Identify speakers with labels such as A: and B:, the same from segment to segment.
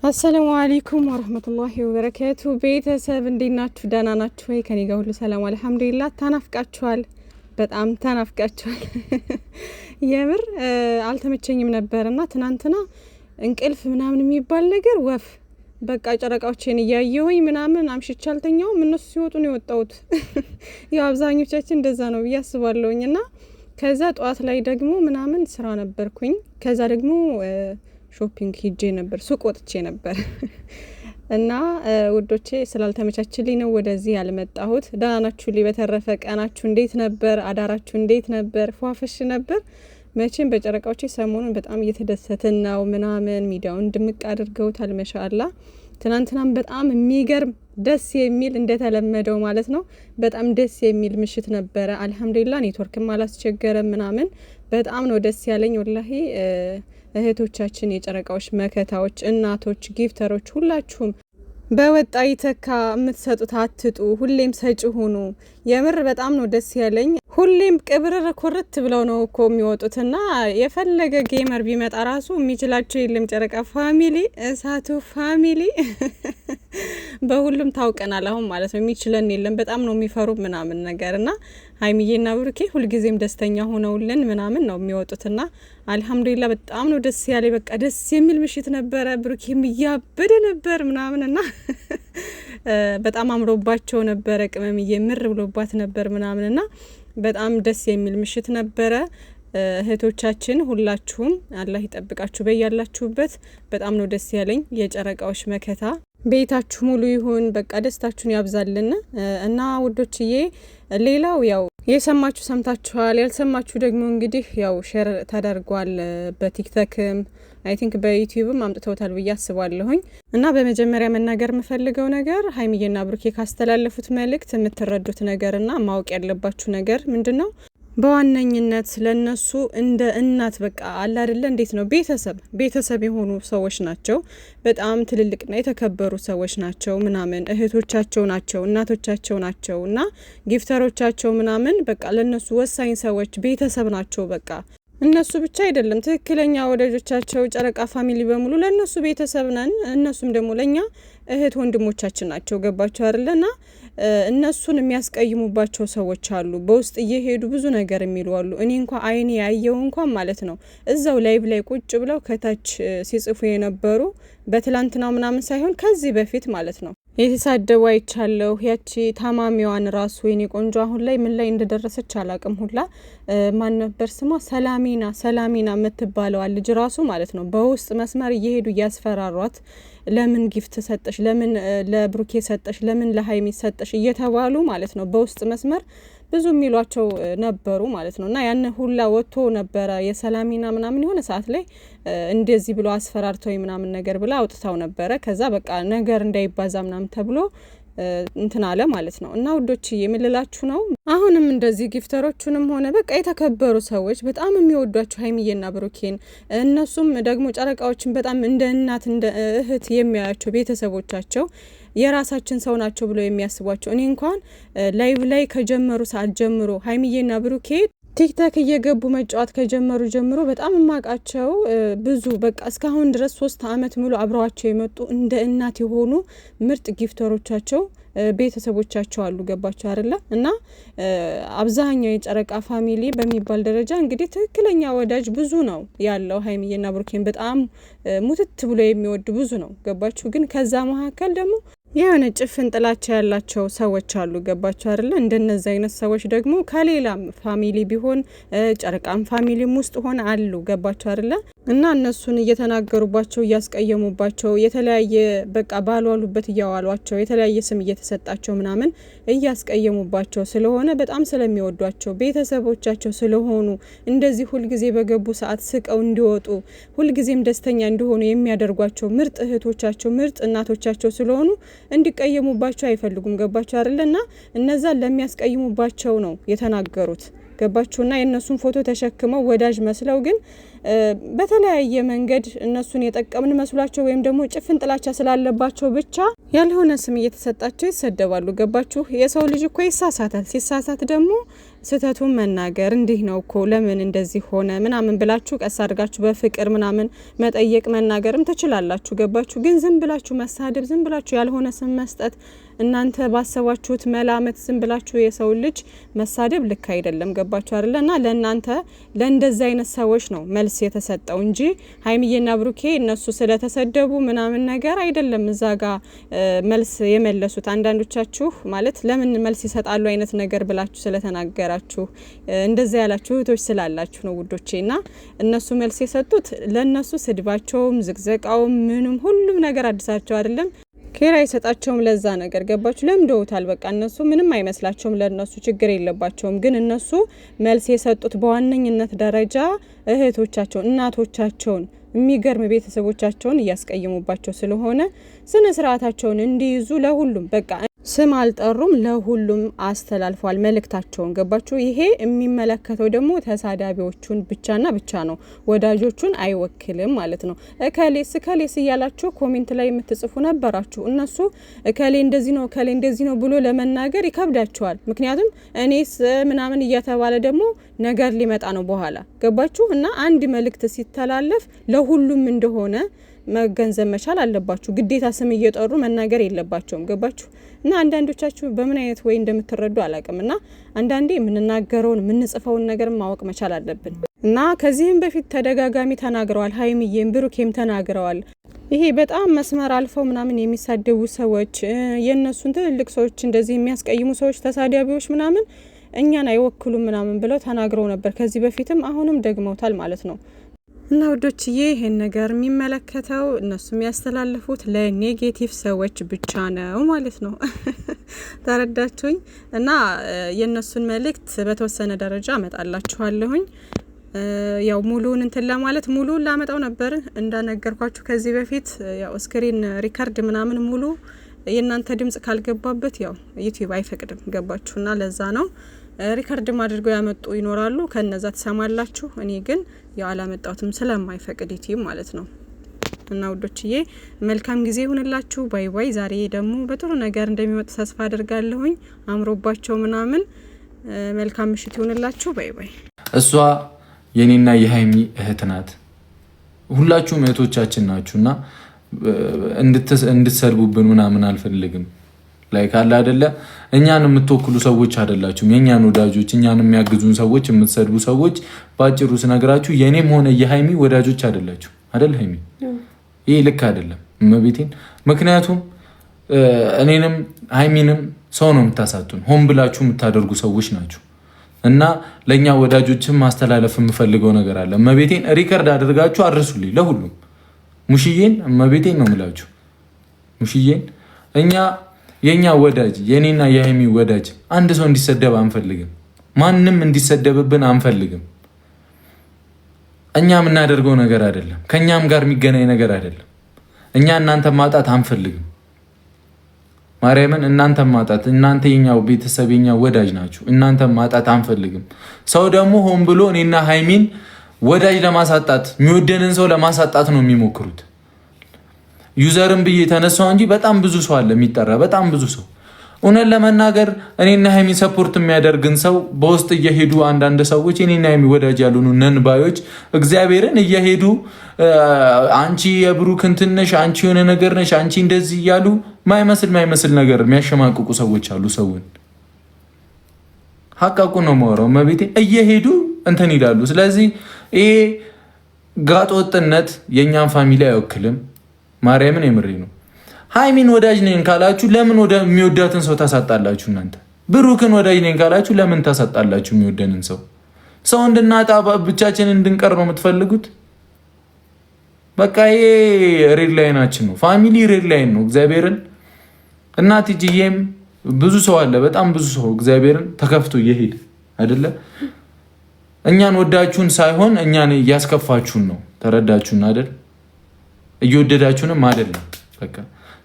A: አሰላሙ አለይኩም ወራህመቱላሂ ወበረካቱ። ቤተሰብ እንዴት ናችሁ? ደህና ናችሁ ወይ? ከኔ ጋር ሁሉ ሰላም አልሐምዱሊላህ። ተናፍቃችኋል፣ በጣም ተናፍቃችኋል። የምር አልተመቸኝም ነበርና ትናንትና እንቅልፍ ምናምን የሚባል ነገር ወፍ በቃ ጨረቃዎችን እያየሁኝ ምናምን አምሽቼ አልተኛውም። እነሱ ሲወጡ ነው የወጣሁት። ያው አብዛኞቻችን እንደዛ ነው ብዬ አስባለሁኝና ከዛ ጠዋት ላይ ደግሞ ምናምን ስራ ነበርኩኝ። ከዛ ደግሞ ሾፒንግ ሂጄ ነበር፣ ሱቅ ወጥቼ ነበር እና ውዶቼ ስላልተመቻችልኝ ነው ወደዚህ ያልመጣሁት። ደህና ናችሁልኝ? በተረፈ ቀናችሁ እንዴት ነበር? አዳራችሁ እንዴት ነበር? ፏፈሽ ነበር? መቼም በጨረቃዎቼ ሰሞኑን በጣም እየተደሰትን ነው ምናምን ሚዲያውን ድምቅ አድርገውታል። ማሻአላ ትናንትናም በጣም የሚገርም ደስ የሚል እንደተለመደው ማለት ነው በጣም ደስ የሚል ምሽት ነበረ። አልሐምዱሊላህ ኔትወርክም አላስቸገረም ምናምን በጣም ነው ደስ ያለኝ ወላሂ። እህቶቻችን የጨረቃዎች መከታዎች፣ እናቶች፣ ጊፍተሮች ሁላችሁም በወጣ ይተካ የምትሰጡት አትጡ፣ ሁሌም ሰጪ ሁኑ። የምር በጣም ነው ደስ ያለኝ። ሁሌም ቅብርር ኩርት ብለው ነው እኮ የሚወጡትና የፈለገ ጌመር ቢመጣ ራሱ የሚችላቸው የለም። ጨረቃ ፋሚሊ፣ እሳቱ ፋሚሊ በሁሉም ታውቀናል አሁን ማለት ነው። የሚችለን የለም። በጣም ነው የሚፈሩ ምናምን ነገርና ሀይሚዬና ብሩኬ ሁልጊዜም ደስተኛ ሆነውልን ምናምን ነው የሚወጡትና አልሐምዱሊላህ በጣም ነው ደስ ያለኝ። በቃ ደስ የሚል ምሽት ነበረ። ብሩኬም እያበደ ነበር ምናምንና በጣም አምሮባቸው ነበረ። ቅመምዬ ምር ብሎባት ነበር ምናምንና በጣም ደስ የሚል ምሽት ነበረ። እህቶቻችን ሁላችሁም አላህ ይጠብቃችሁ በያላችሁበት። በጣም ነው ደስ ያለኝ። የጨረቃዎች መከታ ቤታችሁ ሙሉ ይሁን። በቃ ደስታችሁን ያብዛልን እና ውዶችዬ፣ ሌላው ያው የሰማችሁ ሰምታችኋል፣ ያልሰማችሁ ደግሞ እንግዲህ ያው ሼር ተደርጓል በቲክቶክም አይ ቲንክ በዩቲዩብም አምጥተውታል ብዬ አስባለሁኝ። እና በመጀመሪያ መናገር የምፈልገው ነገር ሀይሚዬና ብሩኬ ካስተላለፉት መልእክት የምትረዱት ነገርና ማወቅ ያለባችሁ ነገር ምንድነው? በዋነኝነት ስለነሱ እንደ እናት በቃ አለ አይደለ፣ እንዴት ነው ቤተሰብ የሆኑ ሰዎች ናቸው። በጣም ትልልቅና የተከበሩ ሰዎች ናቸው ምናምን፣ እህቶቻቸው ናቸው፣ እናቶቻቸው ናቸው እና ጊፍተሮቻቸው ምናምን በቃ ለነሱ ወሳኝ ሰዎች ቤተሰብ ናቸው። በቃ እነሱ ብቻ አይደለም ትክክለኛ ወዳጆቻቸው ጨረቃ ፋሚሊ በሙሉ ለነሱ ቤተሰብ ነን። እነሱም ደግሞ ለኛ እህት ወንድሞቻችን ናቸው። ገባቸው አይደለና እነሱን የሚያስቀይሙባቸው ሰዎች አሉ። በውስጥ እየሄዱ ብዙ ነገር የሚሉ አሉ። እኔ እንኳን አይኔ ያየው እንኳን ማለት ነው እዛው ላይቭ ላይ ቁጭ ብለው ከታች ሲጽፉ የነበሩ በትላንትናው ምናምን ሳይሆን ከዚህ በፊት ማለት ነው የተሳደቡ አይቻለሁ። ያቺ ታማሚዋን ራሱ የኔ ቆንጆ አሁን ላይ ምን ላይ እንደደረሰች አላቅም ሁላ ማን ነበር ስሟ? ሰላሚና የምትባለዋ ልጅ ራሱ ማለት ነው በውስጥ መስመር እየሄዱ እያስፈራሯት፣ ለምን ጊፍት ሰጠሽ፣ ለምን ለብሩኬ ሰጠሽ፣ ለምን ለሀይሚ ሰጠሽ እየተባሉ ማለት ነው በውስጥ መስመር ብዙ የሚሏቸው ነበሩ ማለት ነው። እና ያን ሁላ ወጥቶ ነበረ የሰላሚና ምናምን የሆነ ሰዓት ላይ እንደዚህ ብሎ አስፈራርተው ምናምን ነገር ብላ አውጥታው ነበረ። ከዛ በቃ ነገር እንዳይባዛ ምናምን ተብሎ እንትን አለ ማለት ነው። እና ውዶች የምልላችሁ ነው አሁንም እንደዚህ ጊፍተሮቹንም ሆነ በቃ የተከበሩ ሰዎች በጣም የሚወዷቸው ሀይሚዬና ብሩኬን፣ እነሱም ደግሞ ጨረቃዎችን በጣም እንደ እናት እንደ እህት የሚያያቸው ቤተሰቦቻቸው የራሳችን ሰው ናቸው ብለው የሚያስቧቸው። እኔ እንኳን ላይቭ ላይ ከጀመሩ ሰዓት ጀምሮ ሀይሚዬና ብሩኬ ቲክታክ እየገቡ መጫወት ከጀመሩ ጀምሮ በጣም የማውቃቸው ብዙ በቃ እስካሁን ድረስ 3 አመት ሙሉ አብረዋቸው የመጡ እንደ እናት የሆኑ ምርጥ ጊፍተሮቻቸው ቤተሰቦቻቸው አሉ። ገባቸው አይደለ? እና አብዛኛው የጨረቃ ፋሚሊ በሚባል ደረጃ እንግዲህ ትክክለኛ ወዳጅ ብዙ ነው ያለው። ሀይሚዬና ብሩኬን በጣም ሙትት ብሎ የሚወድ ብዙ ነው። ገባችሁ? ግን ከዛ መካከል ደግሞ የሆነ ጭፍን ጥላቻ ያላቸው ሰዎች አሉ። ገባቸው አይደለ? እንደነዚህ አይነት ሰዎች ደግሞ ከሌላም ፋሚሊ ቢሆን ጨረቃም ፋሚሊም ውስጥ ሆነ አሉ። ገባቸው አይደለ? እና እነሱን እየተናገሩባቸው እያስቀየሙባቸው የተለያየ በቃ ባልዋሉበት እያዋሏቸው የተለያየ ስም እየተሰጣቸው ምናምን እያስቀየሙባቸው ስለሆነ በጣም ስለሚወዷቸው ቤተሰቦቻቸው ስለሆኑ እንደዚህ ሁልጊዜ በገቡ ሰዓት ስቀው እንዲወጡ ሁልጊዜም ደስተኛ እንዲሆኑ የሚያደርጓቸው ምርጥ እህቶቻቸው ምርጥ እናቶቻቸው ስለሆኑ እንዲቀየሙባቸው አይፈልጉም። ገባቸው አይደለና እነዛ ለሚያስቀይሙባቸው ነው የተናገሩት። ገባችሁና የእነሱን ፎቶ ተሸክመው ወዳጅ መስለው ግን በተለያየ መንገድ እነሱን የጠቀምን መስሏቸው ወይም ደግሞ ጭፍን ጥላቻ ስላለባቸው ብቻ ያልሆነ ስም እየተሰጣቸው ይሰደባሉ። ገባችሁ? የሰው ልጅ እኮ ይሳሳታል። ሲሳሳት ደግሞ ስተቱን መናገር እንዲህ ነው እኮ ለምን እንደዚህ ሆነ ምናምን ብላችሁ ቀስ አድርጋችሁ በፍቅር ምናምን መጠየቅ መናገርም ትችላላችሁ። ገባችሁ? ግን ዝም ብላችሁ መሳደብ፣ ዝም ብላችሁ ያልሆነ ስም መስጠት፣ እናንተ ባሰባችሁት መላመት ዝም ብላችሁ የሰው ልጅ መሳደብ ልክ አይደለም። ገባችሁ አይደለ? እና ለእናንተ ለእንደዚህ አይነት ሰዎች ነው መልስ የተሰጠው እንጂ ሀይሚዬና ብሩኬ እነሱ ስለተሰደቡ ምናምን ነገር አይደለም እዛ ጋ መልስ የመለሱት። አንዳንዶቻችሁ ማለት ለምን መልስ ይሰጣሉ አይነት ነገር ብላችሁ ስለተናገራችሁ እንደዛ ያላችሁ እህቶች ስላላችሁ ነው ውዶቼ። እና እነሱ መልስ የሰጡት ለእነሱ ስድባቸውም ዝቅዘቃውም ምንም ሁሉም ነገር አዲሳቸው አይደለም። ኬር አይሰጣቸውም ለዛ ነገር። ገባችሁ? ለምደውታል። በቃ እነሱ ምንም አይመስላቸውም፣ ለነሱ ችግር የለባቸውም። ግን እነሱ መልስ የሰጡት በዋነኝነት ደረጃ እህቶቻቸውን፣ እናቶቻቸውን፣ የሚገርም ቤተሰቦቻቸውን እያስቀየሙባቸው ስለሆነ ስነ ስርዓታቸውን እንዲይዙ ለሁሉም በቃ ስም አልጠሩም፣ ለሁሉም አስተላልፈዋል መልእክታቸውን። ገባችሁ? ይሄ የሚመለከተው ደግሞ ተሳዳቢዎቹን ብቻና ብቻ ነው፣ ወዳጆቹን አይወክልም ማለት ነው። እከሌስ እያላችሁ ኮሜንት ላይ የምትጽፉ ነበራችሁ። እነሱ እከሌ እንደዚህ ነው እከሌ እንደዚህ ነው ብሎ ለመናገር ይከብዳቸዋል። ምክንያቱም እኔስ ምናምን እየተባለ ደግሞ ነገር ሊመጣ ነው በኋላ። ገባችሁ? እና አንድ መልእክት ሲተላለፍ ለሁሉም እንደሆነ መገንዘብ መቻል አለባችሁ። ግዴታ ስም እየጠሩ መናገር የለባቸውም። ገባችሁ? እና አንዳንዶቻችሁ በምን አይነት ወይ እንደምትረዱ አላቅም። እና አንዳንዴ የምንናገረውን የምንጽፈውን ነገር ማወቅ መቻል አለብን። እና ከዚህም በፊት ተደጋጋሚ ተናግረዋል፣ ሀይሚዬም ብሩኬም ተናግረዋል። ይሄ በጣም መስመር አልፈው ምናምን የሚሳደቡ ሰዎች፣ የእነሱን ትልልቅ ሰዎች እንደዚህ የሚያስቀይሙ ሰዎች፣ ተሳዳቢዎች ምናምን እኛን አይወክሉም ምናምን ብለው ተናግረው ነበር ከዚህ በፊትም፣ አሁንም ደግመውታል ማለት ነው። እና ውዶችዬ ይሄን ነገር የሚመለከተው እነሱ የሚያስተላልፉት ለኔጌቲቭ ሰዎች ብቻ ነው ማለት ነው። ተረዳችሁኝ? እና የእነሱን መልእክት በተወሰነ ደረጃ አመጣላችኋለሁኝ። ያው ሙሉን እንትን ለማለት ሙሉን ላመጣው ነበር እንዳነገርኳችሁ ከዚህ በፊት ያው ስክሪን ሪከርድ ምናምን ሙሉ የእናንተ ድምጽ ካልገባበት ያው ዩቲዩብ አይፈቅድም። ገባችሁና ለዛ ነው ሪከርድ አድርገው ያመጡ ይኖራሉ፣ ከነዛ ተሰማላችሁ። እኔ ግን ያው አላመጣሁትም ስለማይፈቅድ ዩቲዩብ ማለት ነው። እና ውዶችዬ መልካም ጊዜ ይሁንላችሁ። ባይ ባይ። ዛሬ ደግሞ በጥሩ ነገር እንደሚመጡ ተስፋ አድርጋለሁኝ። አምሮባቸው ምናምን መልካም ምሽት ይሁንላችሁ። ባይ ባይ።
B: እሷ የኔና የሀይሚ እህት ናት። ሁላችሁም እህቶቻችን ናችሁና እንድትሰድቡብን ምናምን አልፈልግም። ላይ ካለ አይደለ እኛን የምትወክሉ ሰዎች አይደላችሁም። የኛን ወዳጆች እኛን የሚያግዙን ሰዎች የምትሰድቡ ሰዎች ባጭሩ ስነግራችሁ የኔም ሆነ የሃይሚ ወዳጆች አይደላችሁ አይደል? ሃይሚ ይሄ ልክ አይደለም እመቤቴን። ምክንያቱም እኔንም ሃይሚንም ሰው ነው የምታሳጡን፣ ሆን ብላችሁ የምታደርጉ ሰዎች ናችሁ። እና ለኛ ወዳጆችም ማስተላለፍ የምፈልገው ነገር አለ። እመቤቴን ሪከርድ አድርጋችሁ አድርሱልኝ ለሁሉም። ሙሽዬን እመቤቴን ነው የምላችሁ። ሙሽዬን እኛ የኛ ወዳጅ የኔና የሃይሚ ወዳጅ አንድ ሰው እንዲሰደብ አንፈልግም። ማንም እንዲሰደብብን አንፈልግም። እኛ የምናደርገው ነገር አይደለም፣ ከኛም ጋር የሚገናኝ ነገር አይደለም። እኛ እናንተ ማጣት አንፈልግም። ማርያምን እናንተ ማጣት፣ እናንተ የኛው ቤተሰብ የኛ ወዳጅ ናችሁ። እናንተ ማጣት አንፈልግም። ሰው ደግሞ ሆን ብሎ እኔና ሃይሚን ወዳጅ ለማሳጣት የሚወደንን ሰው ለማሳጣት ነው የሚሞክሩት። ዩዘርን ብዬ ተነሳው እንጂ በጣም ብዙ ሰው አለ የሚጠራ፣ በጣም ብዙ ሰው። እውነት ለመናገር እኔና ሃይሚ ሰፖርት የሚያደርግን ሰው በውስጥ እየሄዱ አንዳንድ ሰዎች እኔና ሃይሚ ወዳጅ ያሉኑ ነንባዮች እግዚአብሔርን እየሄዱ አንቺ የብሩክ እንትን ነሽ፣ አንቺ የሆነ ነገር ነሽ፣ አንቺ እንደዚህ እያሉ ማይመስል ነገር የሚያሸማቅቁ ሰዎች አሉ። ሰውን ሀቃቁ ነው ማወራው መቤቴ እየሄዱ እንትን ይላሉ። ስለዚህ ይሄ ጋጥ ወጥነት የኛን ፋሚሊ አይወክልም። ማርያምን የምሬ ነው። ሃይሚን ወዳጅ ነኝ ካላችሁ ለምን ወደ የሚወዳትን ሰው ታሳጣላችሁ? እናንተ ብሩክን ወዳጅ ነኝ ካላችሁ ለምን ታሳጣላችሁ? የሚወደንን ሰው እንድናጣ ብቻችንን እንድንቀር ነው የምትፈልጉት? በቃ ይሄ ሬድ ላይናችን ነው። ፋሚሊ ሬድ ላይን ነው። እግዚአብሔርን እናት ጂዬም ብዙ ሰው አለ፣ በጣም ብዙ ሰው እግዚአብሔርን ተከፍቶ እየሄደ አይደለ? እኛን ወዳችሁን ሳይሆን እኛን እያስከፋችሁን ነው። ተረዳችሁን አይደል? እየወደዳችሁንም አይደለም በቃ።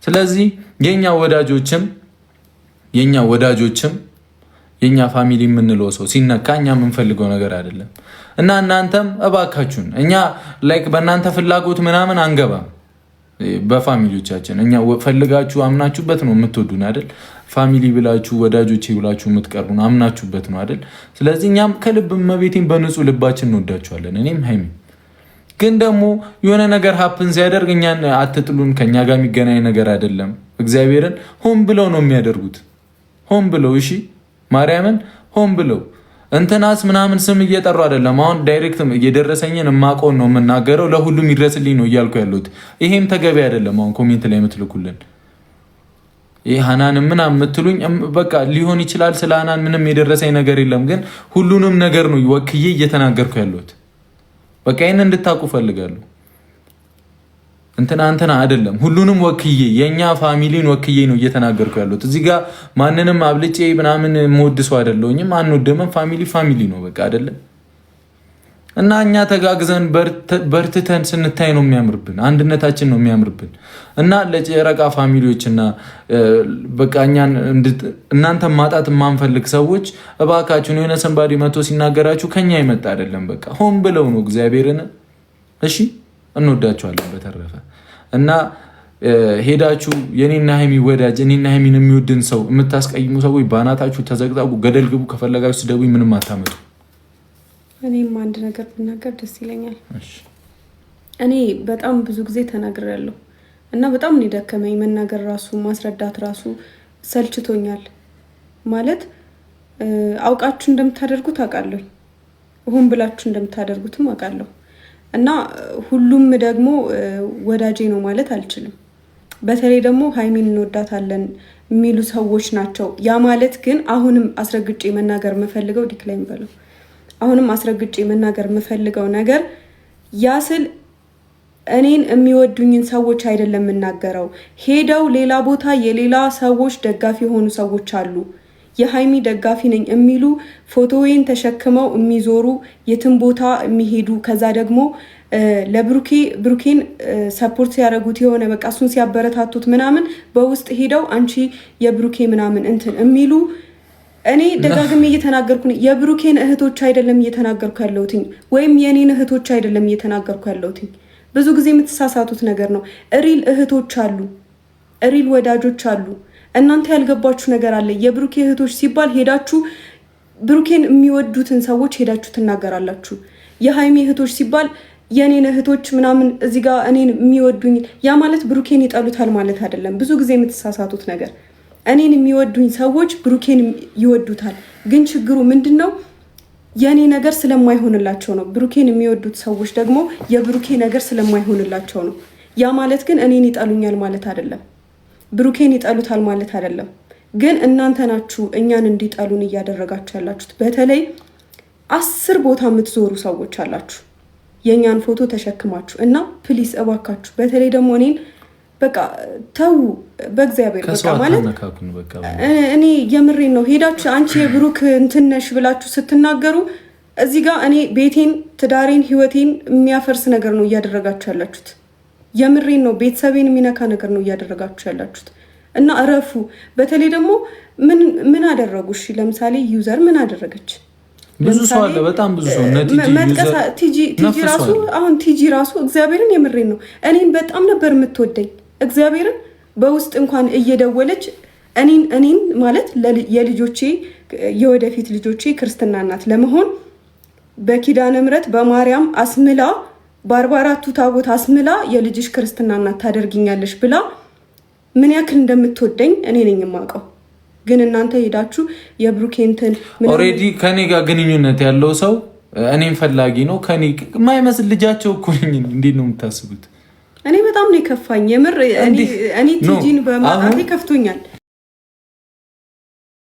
B: ስለዚህ የኛ ወዳጆችም የኛ ፋሚሊ የምንለው ሰው ሲነካ እኛ የምንፈልገው ነገር አይደለም። እና እናንተም እባካችሁን እኛ ላይክ በእናንተ ፍላጎት ምናምን አንገባም። በፋሚሊዎቻችን እኛ ፈልጋችሁ አምናችሁበት ነው የምትወዱን አይደል? ፋሚሊ ብላችሁ ወዳጆቼ ብላችሁ የምትቀርቡን አምናችሁበት ነው አይደል? ስለዚህ እኛም ከልብ እመቤቴን በንጹህ ልባችን እንወዳችኋለን። እኔም ሀይሚ ግን ደግሞ የሆነ ነገር ሀፕን ሲያደርግ እኛን አትጥሉን። ከኛ ጋር የሚገናኝ ነገር አይደለም። እግዚአብሔርን ሆን ብለው ነው የሚያደርጉት። ሆን ብለው እሺ፣ ማርያምን ሆን ብለው እንትናስ ምናምን ስም እየጠሩ አይደለም። አሁን ዳይሬክት እየደረሰኝን የማውቀውን ነው የምናገረው። ለሁሉም ይድረስልኝ ነው እያልኩ ያለሁት። ይሄም ተገቢ አይደለም። አሁን ኮሜንት ላይ የምትልኩልን ይህ ሀናን ምናምን የምትሉኝ በቃ ሊሆን ይችላል። ስለ ሀናን ምንም የደረሰኝ ነገር የለም። ግን ሁሉንም ነገር ነው ወክዬ እየተናገርኩ ያለሁት። በቃ ይህን እንድታውቁ ፈልጋለሁ። እንትና አይደለም፣ ሁሉንም ወክዬ የኛ ፋሚሊን ወክዬ ነው እየተናገርኩ ያለሁት። እዚህ ጋር ማንንም አብልጬ ምናምን የምወድ ሰው አይደለሁኝም። አንወደመም። ፋሚሊ ነው በቃ አይደለም። እና እኛ ተጋግዘን በርትተን ስንታይ ነው የሚያምርብን፣ አንድነታችን ነው የሚያምርብን። እና ለጨረቃ ፋሚሊዎችና በቃ እናንተ ማጣት የማንፈልግ ሰዎች እባካችሁን የሆነ ሰንባዲ መቶ ሲናገራችሁ ከኛ ይመጣ አይደለም። በቃ ሆን ብለው ነው እግዚአብሔርን። እሺ እንወዳችኋለን በተረፈ እና ሄዳችሁ የኔና ሀይሚ ወዳጅ እኔና ሀይሚን የሚወድን ሰው የምታስቀይሙ ሰዎች ባናታችሁ ተዘግጣጉ፣ ገደል ግቡ። ከፈለጋችሁ ስደቡኝ፣ ምንም አታመጡ።
C: እኔም አንድ ነገር ብናገር ደስ ይለኛል። እኔ በጣም ብዙ ጊዜ ተናግሬያለሁ እና በጣም ነው የደከመኝ። መናገር ራሱ ማስረዳት ራሱ ሰልችቶኛል። ማለት አውቃችሁ እንደምታደርጉት አውቃለሁ፣ ሆን ብላችሁ እንደምታደርጉትም አውቃለሁ። እና ሁሉም ደግሞ ወዳጄ ነው ማለት አልችልም። በተለይ ደግሞ ሀይሚን እንወዳታለን የሚሉ ሰዎች ናቸው። ያ ማለት ግን አሁንም አስረግጬ መናገር የምፈልገው ዲክላይን በለው አሁንም አስረግጬ መናገር የምፈልገው ነገር ያ ስል እኔን የሚወዱኝን ሰዎች አይደለም የምናገረው። ሄደው ሌላ ቦታ የሌላ ሰዎች ደጋፊ የሆኑ ሰዎች አሉ። የሀይሚ ደጋፊ ነኝ የሚሉ ፎቶዌን ተሸክመው የሚዞሩ የትም ቦታ የሚሄዱ ከዛ ደግሞ ብሩኬን ሰፖርት ሲያደርጉት የሆነ በቃ እሱን ሲያበረታቱት ምናምን በውስጥ ሄደው አንቺ የብሩኬ ምናምን እንትን የሚሉ እኔ ደጋግሜ እየተናገርኩ ነው። የብሩኬን እህቶች አይደለም እየተናገርኩ ያለሁትኝ፣ ወይም የኔን እህቶች አይደለም እየተናገርኩ ያለሁትኝ። ብዙ ጊዜ የምትሳሳቱት ነገር ነው። ሪል እህቶች አሉ፣ ሪል ወዳጆች አሉ። እናንተ ያልገባችሁ ነገር አለ። የብሩኬ እህቶች ሲባል ሄዳችሁ ብሩኬን የሚወዱትን ሰዎች ሄዳችሁ ትናገራላችሁ። የሀይሚ እህቶች ሲባል የኔን እህቶች ምናምን እዚህ ጋር እኔን የሚወዱኝ፣ ያ ማለት ብሩኬን ይጠሉታል ማለት አይደለም። ብዙ ጊዜ የምትሳሳቱት ነገር እኔን የሚወዱኝ ሰዎች ብሩኬን ይወዱታል። ግን ችግሩ ምንድን ነው? የኔ ነገር ስለማይሆንላቸው ነው። ብሩኬን የሚወዱት ሰዎች ደግሞ የብሩኬ ነገር ስለማይሆንላቸው ነው። ያ ማለት ግን እኔን ይጠሉኛል ማለት አይደለም። ብሩኬን ይጠሉታል ማለት አይደለም። ግን እናንተ ናችሁ እኛን እንዲጠሉን እያደረጋችሁ ያላችሁት። በተለይ 10 ቦታ የምትዞሩ ሰዎች አላችሁ የእኛን ፎቶ ተሸክማችሁ እና ፕሊስ እባካችሁ፣ በተለይ ደግሞ እኔን በቃ ተው በእግዚአብሔር በቃ ማለት እኔ የምሬን ነው። ሄዳችሁ አንቺ የብሩክ እንትን ነሽ ብላችሁ ስትናገሩ እዚህ ጋር እኔ ቤቴን፣ ትዳሬን፣ ህይወቴን የሚያፈርስ ነገር ነው እያደረጋችሁ ያላችሁት። የምሬን ነው። ቤተሰቤን የሚነካ ነገር ነው እያደረጋችሁ ያላችሁት እና እረፉ። በተለይ ደግሞ ምን አደረጉ? እሺ ለምሳሌ ዩዘር ምን አደረገች?
B: ብዙ ሰው አለ፣ በጣም ብዙ ሰው
C: ቲጂ ራሱ አሁን ቲጂ ራሱ እግዚአብሔርን የምሬን ነው እኔን በጣም ነበር የምትወደኝ። እግዚአብሔርን በውስጥ እንኳን እየደወለች እኔን ማለት የልጆቼ የወደፊት ልጆቼ ክርስትና እናት ለመሆን በኪዳነ ምሕረት በማርያም አስምላ በ44ቱ ታቦት አስምላ የልጅሽ ክርስትና እናት ታደርጊኛለሽ ብላ ምን ያክል እንደምትወደኝ እኔ ነኝ የማውቀው። ግን እናንተ ሄዳችሁ የብሩኬንትን
B: ኦሬዲ ከኔ ጋር ግንኙነት ያለው ሰው እኔም ፈላጊ ነው ከኔ የማይመስል ልጃቸው እኮ ነኝ። እንዴት ነው የምታስቡት?
C: እኔ በጣም ነው የከፋኝ የምር። እኔ ቲጂን በማጣቴ ከፍቶኛል።